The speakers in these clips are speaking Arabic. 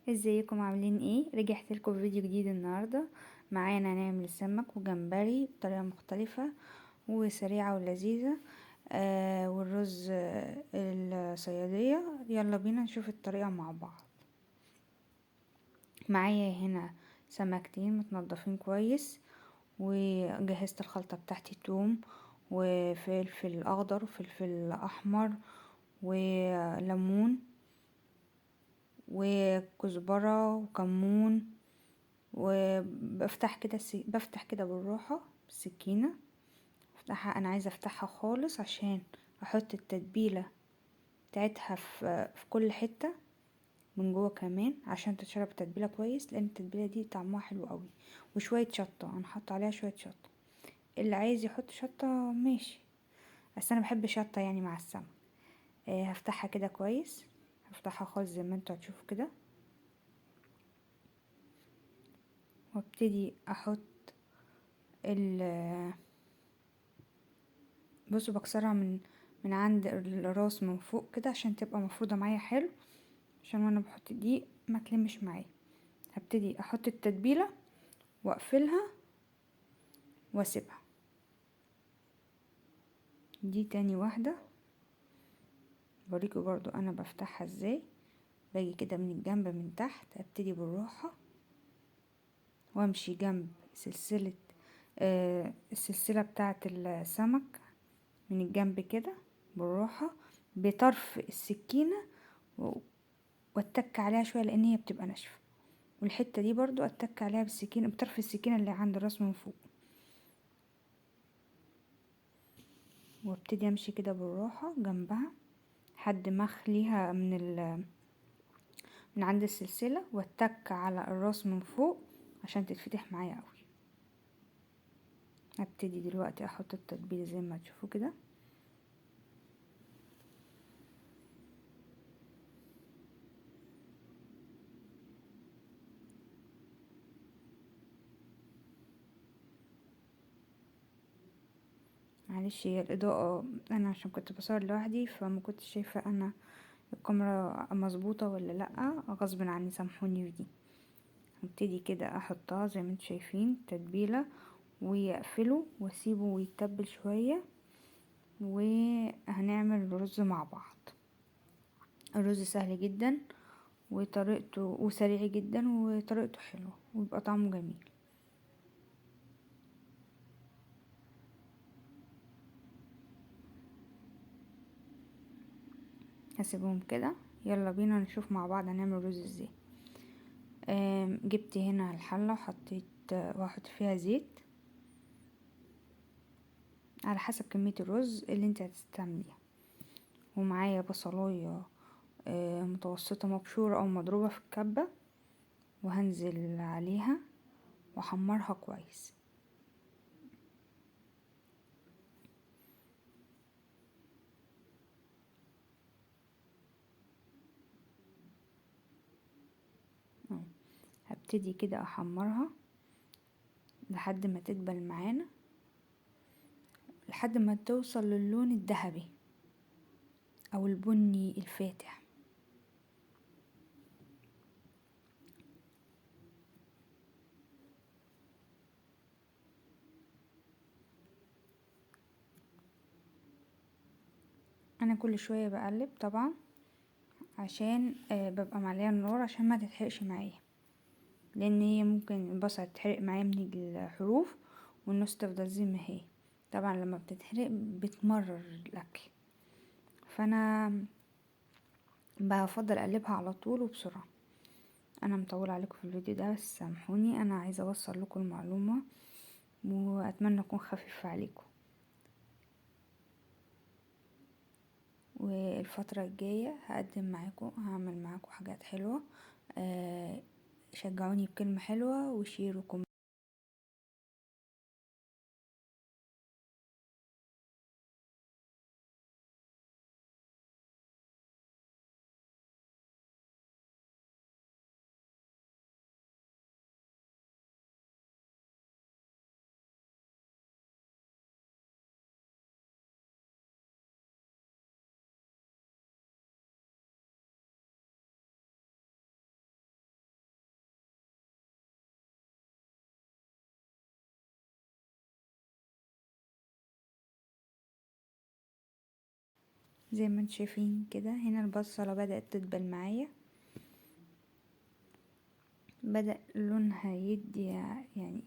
ازيكم عاملين ايه؟ رجعت لكم فيديو جديد النهارده. معانا نعمل سمك وجمبري بطريقه مختلفه وسريعه ولذيذه. والرز الصياديه. يلا بينا نشوف الطريقه مع بعض. معايا هنا سمكتين متنضفين كويس، وجهزت الخلطه بتاعتي: توم وفلفل اخضر وفلفل احمر وليمون وكزبرة وكمون. وبفتح كده بفتح كده بالراحة بالسكينة. افتحها، انا عايزة افتحها خالص عشان احط التتبيلة بتاعتها في كل حتة من جوه كمان، عشان تتشرب التتبيلة كويس، لان التتبيلة دي طعمها حلو قوي. وشوية شطة، انا حاطة عليها شوية شطة. اللي عايز يحط شطة ماشي، بس انا بحب شطة يعني مع السمك. هفتحها كده كويس، هفتحها خالص زي ما انتوا هتشوفوا كده، وابتدي احط بصوا بكسرها من عند الراس من فوق كده عشان تبقى مفروضة معايا حلو، عشان وانا بحط دي ما تلمش معايا. هبتدي احط التتبيلة واقفلها واسيبها. دي تاني واحدة بوريكم برضو انا بفتحها ازاي. باجي كده من الجنب من تحت، ابتدي بالراحة وامشي جنب سلسلة السلسلة بتاعة السمك من الجنب كده بالراحة بطرف السكينة، واتك عليها شوية لان هي بتبقى ناشفة. والحتة دي برضو اتك عليها بالسكينة بطرف السكينة اللي عند الراس من فوق، وابتدي امشي كده بالراحة جنبها لحد ما اخليها من عند السلسلة، واتك على الراس من فوق عشان تتفتح معايا قوي. ابتدي دلوقتي احط التتبيلة زي ما تشوفوا كده. معلش هي الاضاءة، انا عشان كنت بصور لوحدي فما كنتش شايفة انا الكاميرا مظبوطة ولا لا، غصب عني سامحوني في دي. هبتدي كده احطها زي ما انتم شايفين تتبيله، ويقفله واسيبه يتبل شويه، وهنعمل رز مع بعض. الرز سهل جدا وطريقته وسريع جدا وطريقته حلوه ويبقى طعمه جميل. هسيبهم كده. يلا بينا نشوف مع بعض هنعمل رز ازاي. جبت هنا الحله وحطيت واحط فيها زيت على حسب كميه الرز اللي انت هتستعمليها. ومعايا بصلايه متوسطة مبشورة او مضروبة في الكبة، وهنزل عليها واحمرها كويس. أهو. هبتدي كده احمرها لحد ما تدبل معانا، لحد ما توصل للون الذهبي او البني الفاتح. انا كل شوية بقلب طبعا عشان ببقى معليه النار عشان ما تتحرقش معايا، لان هي ممكن البصل تتحرق معايا من الحروف والنص تفضل زي ما هي. طبعا لما بتتحرق بتمرر الاكل، فانا بفضل اقلبها على طول وبسرعه. انا مطوله عليكم في الفيديو ده بس سامحوني، انا عايزه اوصل لكم المعلومه واتمنى اكون خفيفه عليكم. والفتره الجايه هقدم معاكم، هعمل معاكم حاجات حلوه. شجعوني بكلمه حلوه وشيروا زي ما انتم شايفين كده. هنا البصلة بدأت تدبل معايا، بدأ لونها يدي يعني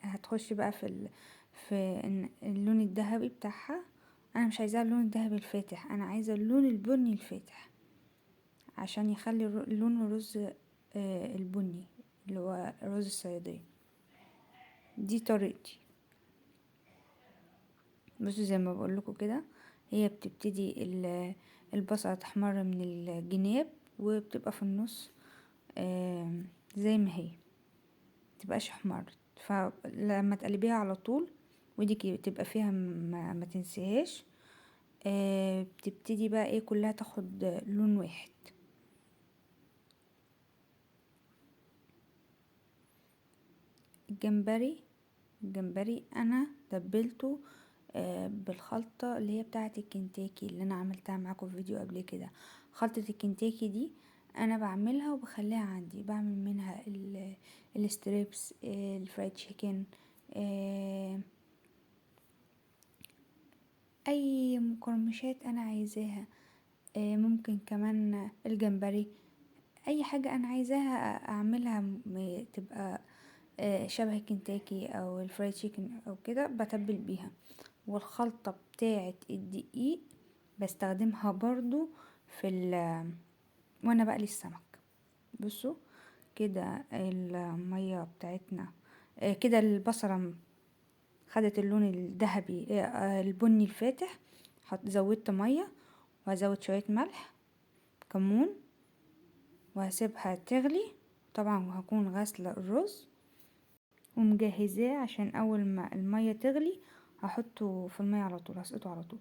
هتخش بقى في اللون الذهبي بتاعها. انا مش عايزاه اللون الذهبي الفاتح، انا عايزه اللون البني الفاتح عشان يخلي لون الرز البني اللي هو رز الصيادية. دي طريقتي. بصوا زي ما بقولكوا كده، هي بتبتدي البصلة تحمر من الجناب، وبتبقى في النص زي ما هي، متبقاش احمرت. فلما تقلبيها على طول ودي تبقى فيها ما تنسيهاش، بتبتدي بقى ايه كلها تاخد لون واحد. الجمبري انا تبلته بالخلطة اللي هي بتاعة الكنتاكي اللي انا عملتها معاكم في فيديو قبل كده. خلطة الكنتاكي دي انا بعملها وبخليها عندي، بعمل منها الستريبس، الفرايد تشيكن، اي مقرمشات انا عايزاها، ممكن كمان الجمبري، اي حاجة انا عايزاها اعملها تبقى شبه كنتاكي او الفرايد تشيكن او كده، بتبل بيها. والخلطة بتاعة الدقيق بستخدمها برضو وانا بقلي السمك. بصوا كده المية بتاعتنا كده البصلة خدت اللون الذهبي البني الفاتح. زودت مية، وهزود شوية ملح كمون، وهسيبها تغلي. طبعا هكون غاسلة الرز ومجهزاه عشان اول ما المية تغلي هحطه في المية على طول، هسقطه على طول.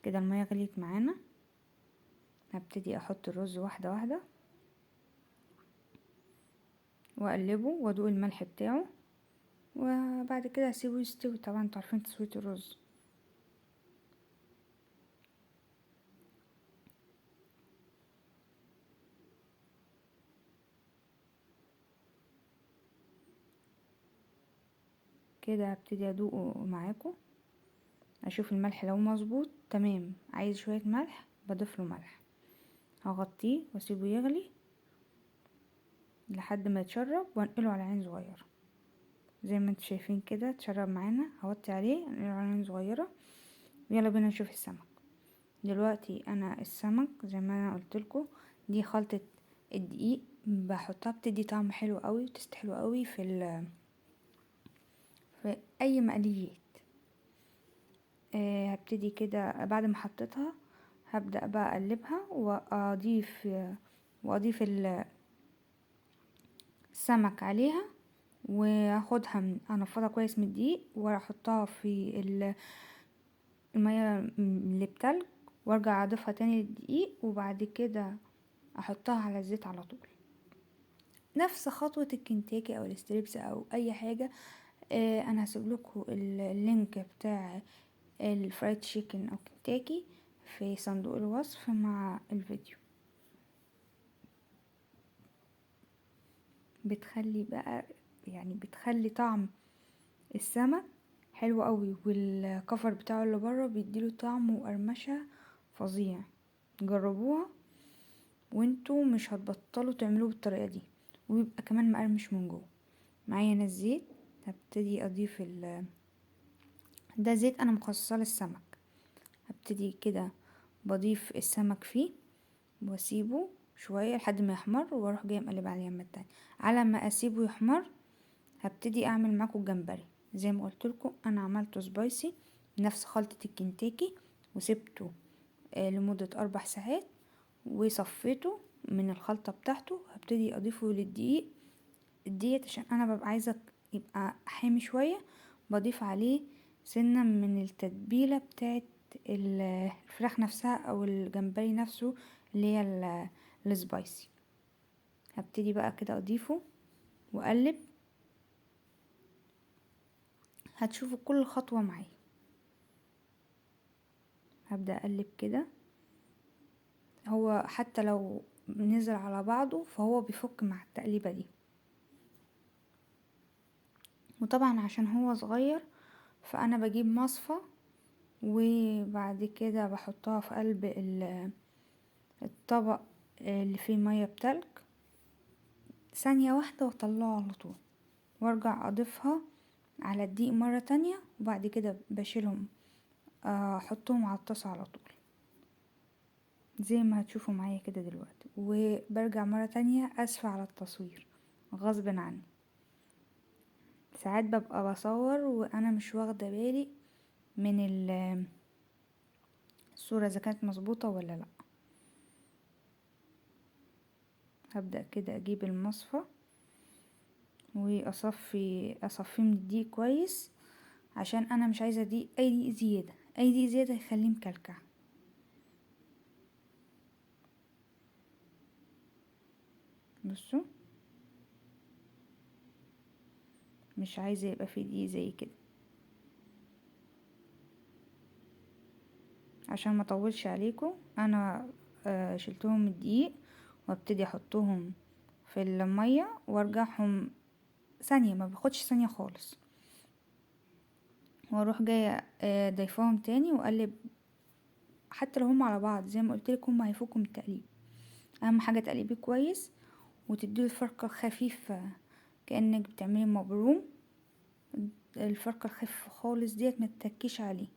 كده المية غليت معانا، هبتدي احط الرز واحدة واحدة واقلبه وادوق الملح بتاعه، وبعد كده هسيبه يستوي. طبعا انتوا عارفين تسوية الرز. كده هبتدي ادوقه معاكم، اشوف الملح لو مظبوط تمام، عايز شوية ملح بضيف له ملح. هغطيه واسيبه يغلي لحد ما يتشرب، وانقله على عين صغيرة زي ما انتوا شايفين كده. اتشرب معانا، هوطي عليه انقله على عين صغيرة. يلا بينا نشوف السمك. دلوقتي انا السمك زي ما انا قلتلكوا، دي خلطة الدقيق بحطها بتدي طعم حلو قوي وتست حلو قوي في اي مقليات. هبتدي كده بعد ما حطيتها هبدأ بقى اقلبها واضيف السمك عليها، واخدها انفضها كويس من الدقيق واحطها في المية اللي بتلج، وارجع اضيفها تاني للدقيق، وبعد كده احطها على الزيت على طول. نفس خطوة الكنتاكي او الستريبس او اي حاجة. انا هسيب لكم اللينك بتاع الفرايد تشيكن او كنتاكي في صندوق الوصف مع الفيديو. بتخلي بقى يعني بتخلي طعم السمك حلو قوي، والكفر بتاعه اللي بره بيديله طعم وقرمشة فظيع. جربوها وانتوا مش هتبطلوا تعملوه بالطريقة دي، ويبقى كمان مقرمش من جوه. معايا هنا الزيت، هبتدي اضيف ده زيت انا مخصصاه للسمك. هبتدي كده بضيف السمك فيه واسيبه شوية لحد ما يحمر، واروح جايه مقلبه على اليمة التانية. على ما اسيبه يحمر هبتدي اعمل معاكم الجمبري. زي ما قلتلكم انا عملته سبايسي نفس خلطة الكنتاكي، وسبته لمدة 4 ساعات، وصفيته من الخلطة بتاعته. هبتدي اضيفه للدقيق ديت عشان انا ببقى عايزة يبقى حامي شوية. بضيف عليه سنة من التتبيلة بتاعت الفراخ نفسها او الجمبري نفسه اللي هي السبايسي. هبتدي بقى كده اضيفه واقلب. هتشوفوا كل خطوة معايا. هبدأ اقلب كده، هو حتى لو نزل على بعضه فهو بيفك مع التقليبة دي. وطبعا عشان هو صغير فانا بجيب مصفى وبعد كده بحطها في قلب الطبق اللي فيه مية بتلج ثانية واحدة واطلعه على طول، وارجع اضيفها على الدقيق مرة تانية، وبعد كده بشيلهم احطهم على الطاسة على طول زي ما هتشوفوا معايا كده دلوقتي. وبرجع مرة تانية اسفة على التصوير غصب عني، ساعات ببقى بصور وانا مش واخدة بالي من الصورة اذا كانت مظبوطة ولا لا. هبدأ كده اجيب المصفى واصفيه من الدقيق كويس، عشان انا مش عايزة اي دقيق زيادة، اي دقيق زيادة هيخليه مكلكع. بصوا مش عايزة يبقى فيه دقيق زي كده، عشان ما اطولش عليكم. انا شلتهم من الدقيق وابتدي احطهم في المية وارجعهم ثانية، ما باخدش ثانية خالص، واروح جاية ضيفاهم تاني واقلب. حتى لو هم على بعض زي ما قلت لكم، هم هيفكوا من التقليب. اهم حاجة تقلبيه كويس وتديله الفركة خفيفة كأنك بتعملي مبروم. الفركة الخفيفة خالص ديت ما تتكيش عليه،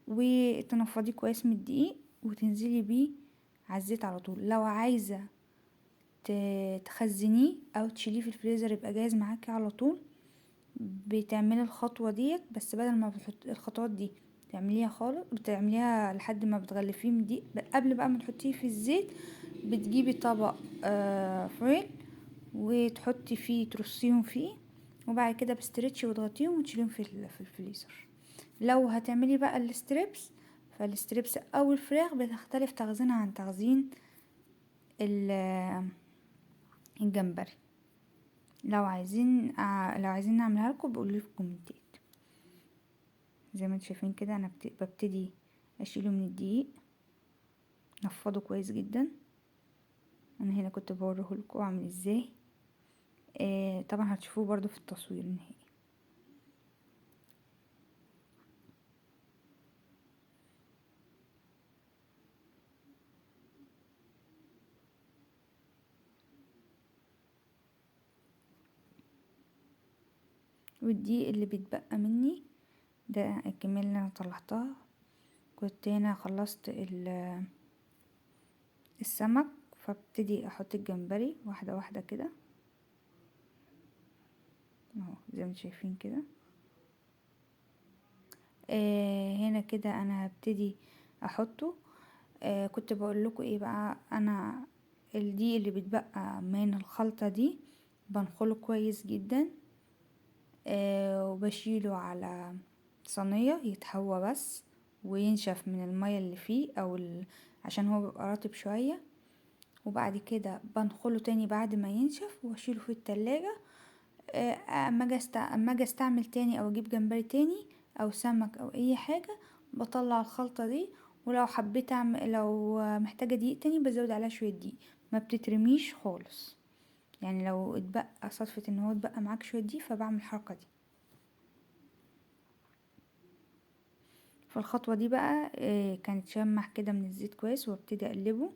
وتنفضيه كويس من الدقيق وتنزلي بيه على الزيت على طول. لو عايزة تخزنيه او تشيليه في الفريزر يبقى جاهز معاكي على طول، بتعملي الخطوة ديت. بس بدل ما بتحط الخطوات دي بتعمليها خالص، بتعمليها لحد ما بتغلفيه من دي قبل بقى ما تحطيه في الزيت. بتجيبي طبق فويل وتحطي فيه، ترصيهم فيه، وبعد كده بستريتش وتغطيهم وتشيليهم في الفريزر. لو هتعملي بقى الستريبس، فالستريبس او الفراخ بتختلف تخزينها عن تخزين الجمبري. لو عايزين نعملها لكم بقولوا لي في الكومنتات. زي ما انتم شايفين كده انا ببتدي اشيله من الدقيق، نفضه كويس جدا. انا هنا كنت بوريه لكم اعمل ازاي. طبعا هتشوفوه برضو في التصوير النهائي. والدقيق اللي بيتبقى مني ده الكمية اللي انا طلعتها. كنت هنا خلصت السمك، فابتدي احط الجمبري واحدة واحدة كده اهو زي ما انتم شايفين كده. هنا كده انا هبتدي احطه. كنت بقول لكم ايه بقى، انا الدقيق اللي بيتبقى من الخلطة دي بنخله كويس جدا، وبشيله على صينية يتهوى بس وينشف من المية اللي فيه عشان هو بيبقى رطب شوية. وبعد كده بنخله تاني بعد ما ينشف واشيله في التلاجة. اما اجي استعمل تاني او اجيب جمبري تاني او سمك او اي حاجة، بطلع الخلطة دي. ولو حبيت لو محتاجة دقيق تاني بزود عليها شوية دقيق، ما بتترميش خالص. يعني لو اتبقى صدفة ان هو اتبقى معاك شوية دقيق فبعمل الحركة دي. فالخطوة دي بقى كانت شمح كده من الزيت كويس، وابتدي اقلبه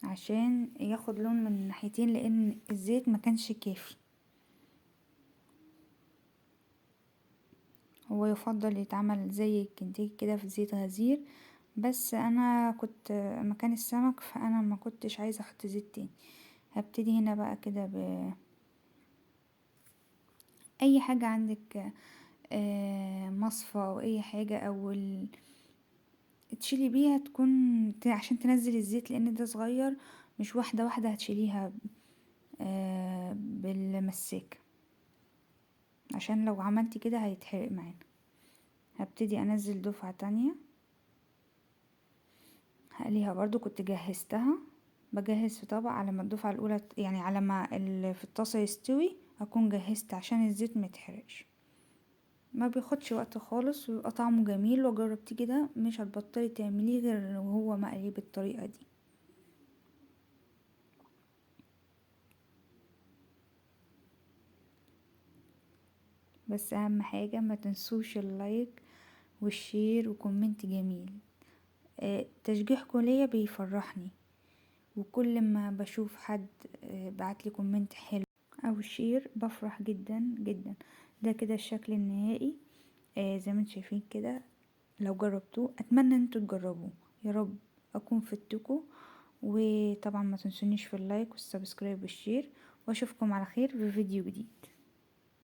عشان ياخد لون من الناحيتين لان الزيت ما كانش كافي. هو يفضل يتعمل زي الكنتاكي كده في زيت غزير، بس انا كنت مكان السمك فانا ما كنتش عايزه احط زيت تاني. هبتدي هنا بقى كده اي حاجه عندك، مصفى او اي حاجه تشيلي بيها تكون عشان تنزل الزيت، لان ده صغير مش واحده واحده هتشيليها بالمساك، عشان لو عملتي كده هيتحرق معانا. هبتدي انزل دفعه تانية هقليها برضو، كنت جهزتها. بجهز في طبق على ما الدفعة الاولى يعني على ما في الطاسة يستوي اكون جهزت عشان الزيت ما يتحرقش. ما بياخدش وقت خالص ويبقى طعمه جميل. لو جربتيه كده مش هتبطلي تعمليه غير وهو مقلي بالطريقة دي. بس اهم حاجة ما تنسوش اللايك والشير وكومنت جميل. تشجيعكم ليا بيفرحني، وكل ما بشوف حد بعتلي كومنت حلو او شير بفرح جدا جدا. ده كده الشكل النهائي زي ما انتم شايفين كده. لو جربتوه اتمنى ان انتوا تجربوه، يا رب اكون فدتكم. وطبعا ما تنسونيش في اللايك والسبسكرايب والشير، واشوفكم على خير في فيديو جديد.